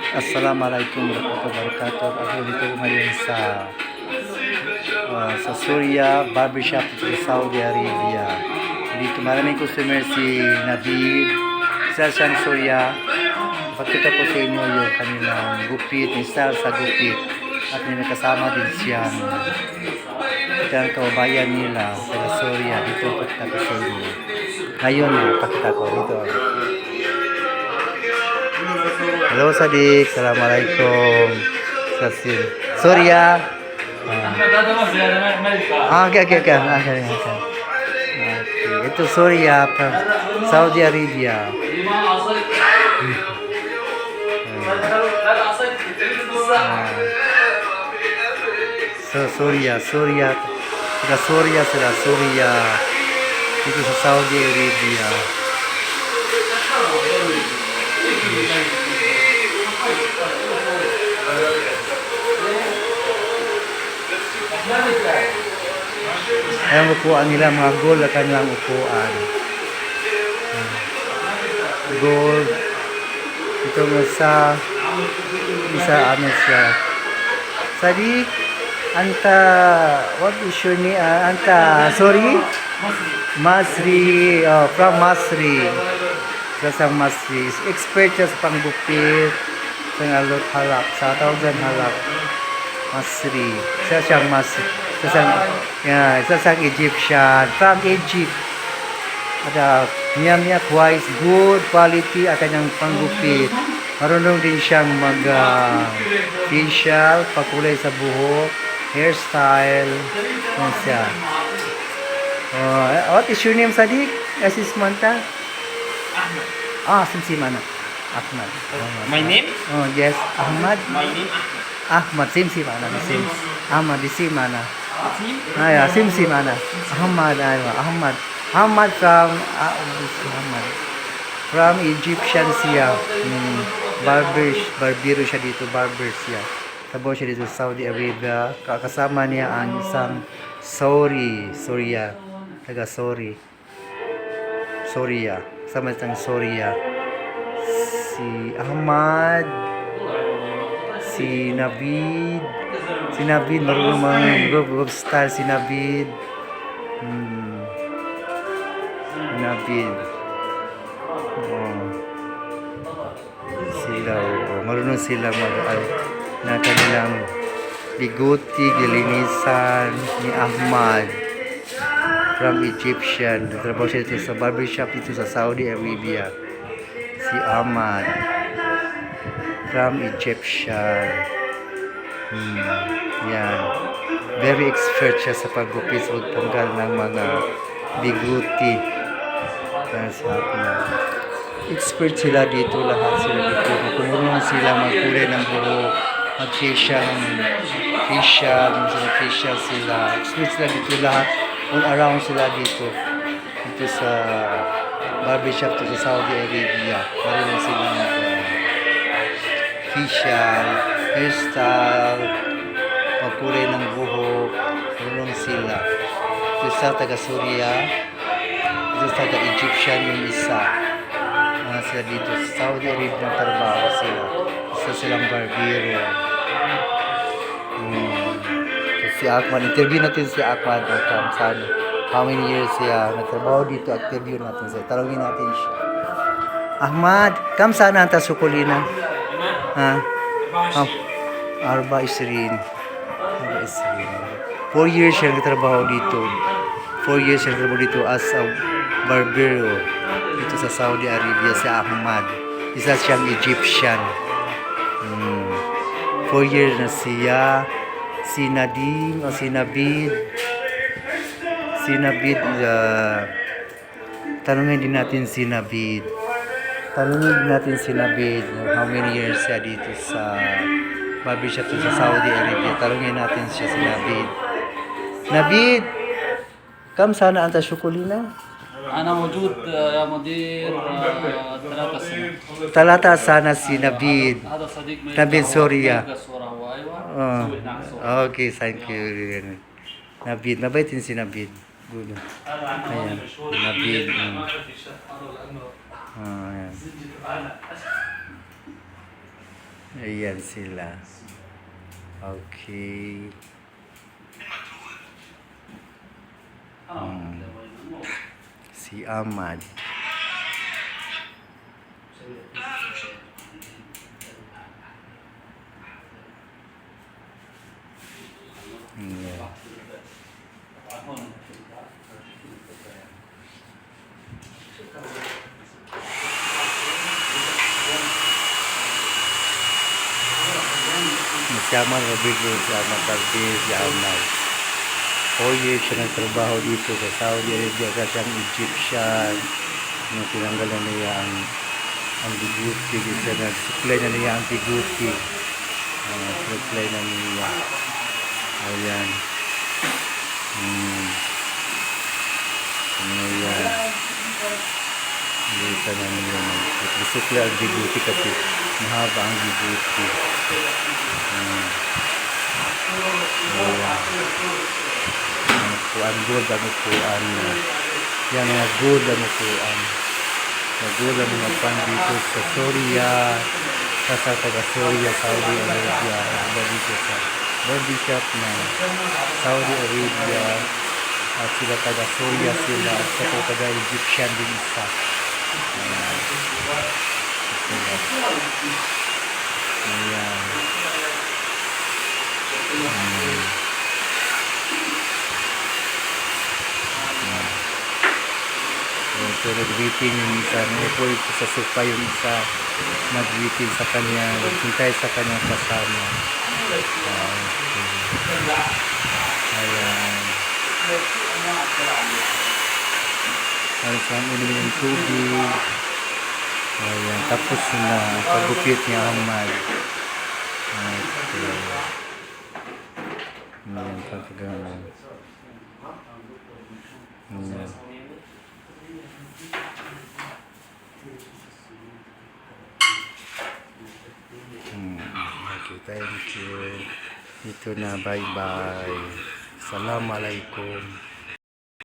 Assalamualaikum warahmatullahi wabarakatuh. Ako dito ngayon sa Surya Barbershop sa Saudi Arabia. Dito maraming customer si Navid, isa siyang Surya. Pakita ko sa inyo yung kanilang gupit, yung style sa gupit. At may kasama din siyang kababayan nila sa Surya. Dito pakita ko sa inyo. Ngayon, pakita ko dito. Halo Sadik, Assalamualaikum. Surya. Okay. Itu Surya from Saudi Arabia. Surya. Itu sa Saudi Arabia. Ayan upuan nila, mga gold at kanilang upuan. Gold. Ito mo isa ano siya. Sadiq, anta, what is your name? Anta, sorry? Masri, from Masri. Sa Masri. Expert siya sa panggupit. Sa alot halap, sa 1,000 halap. Masri. Isa siyang Masri. Isa siyang Egyptian. From Egypt. At niya quite good quality at kanyang panggupit. Marunong din siyang mag-facial, pakulay sa buhok, hairstyle. Yan siya. What is your name, Sadiq? Assistant? Simsimana. Ahmad. My name? Oh, yes. Ahmad. My name Ahmad. Simsimana. Ahmad. Simsimana. Simsimana. Ahmad. Ahmad from Egyptian siya. Barbero siya dito. Barber siya. Tabo siya dito sa Saudi Arabia. Kasama niya ang isang Surya. Taga Surya. Kasama isang Surya. Si Ahmad. Si Navid. Marunong mga group style si Navid. Marunong sila na kanilang biguti, gilinisan ni Ahmad from Egyptian. Trabaho siya dito sa barbershop dito sa Saudi Arabia. Si Ahmad from Egyptian. Yan. Very expert siya sa paggupit o pagtanggal ng mga biguti. Yan sa Ahmad. Expert sila dito, lahat sila dito. Kumulong sila magkulay ng buhok, mag-facial sila. Expert sila dito lahat. All around sila dito. Dito sa barbershop dito sa Saudi Arabia. Marunong sila facial, hairstyle, magkulay ng buhok. Marunong sila. Dito sa taga Surya. Dito sa taga Egyptian yung isa. Sila dito sa Saudi Arabia ng trabaho sila. Isa silang barbero. Si Ahmad, interview natin si Ahmad how many years siya nagtrabaho dito. Interview natin siya, talungin natin siya. Ahmad, kam sana anta sukulina? Arba Isrin. 4 years siya nagtrabaho dito. 4 years siya nagtrabaho dito as a barbero dito sa Saudi Arabia. Si Ahmad, isa siyang Egyptian. 4 years na siya. Si Nadim o si Navid, tanungin din natin si Navid how many years siya dito sa barbershop sa Saudi Arabia. Tanungin natin siya si Navid, kam sana anta shukulina? أنا موجود يا مدير 3 سنين. 3 sana si Navid. هذا صديق من Navid Surya. الصورة هو أيوة. Okay, thank you. Navid, mabaitin si Navid. Good. Ayan, Navid. Ayan. Ayan sila. Okay. Si Ahmad. Ayan. Si Ahmad Rodrigo, si Ahmad Tardir, si Ahmad. 4 years siya nagtrabaho dito sa Saudi Arabia kasi ang Egyptian. Nung tinanggalan niya ang biguti, kasi nag-supply na niya ang biguti. Supply na niya. Ayan. Ayan. Isa na niya. Nag-supply ang biguti kasi mahaba ang biguti. Ayan. Kuan gold ang kuan. Yan mga gold ang kuan. Nag-gold ang mga pan dito sa Soria. Sa taga Soria, Saudi Arabia. Iba dito sa body shop na Saudi Arabia. At sila taga Soria sila. At sa taga Egyptian din isa. Ayan. So nag-greeting yung isa, naupo ito sa sofa yung isa, nag-greeting sa kanya, naghintay sa kanyang kasama. Ayan. Ayan, saan ulit yung tubig. Ayan, tapos na pagupit niya Ahmad. Ayan, pagkagangan. Ayan. Okay, thank you. Ito na, bye-bye. Assalamualaikum.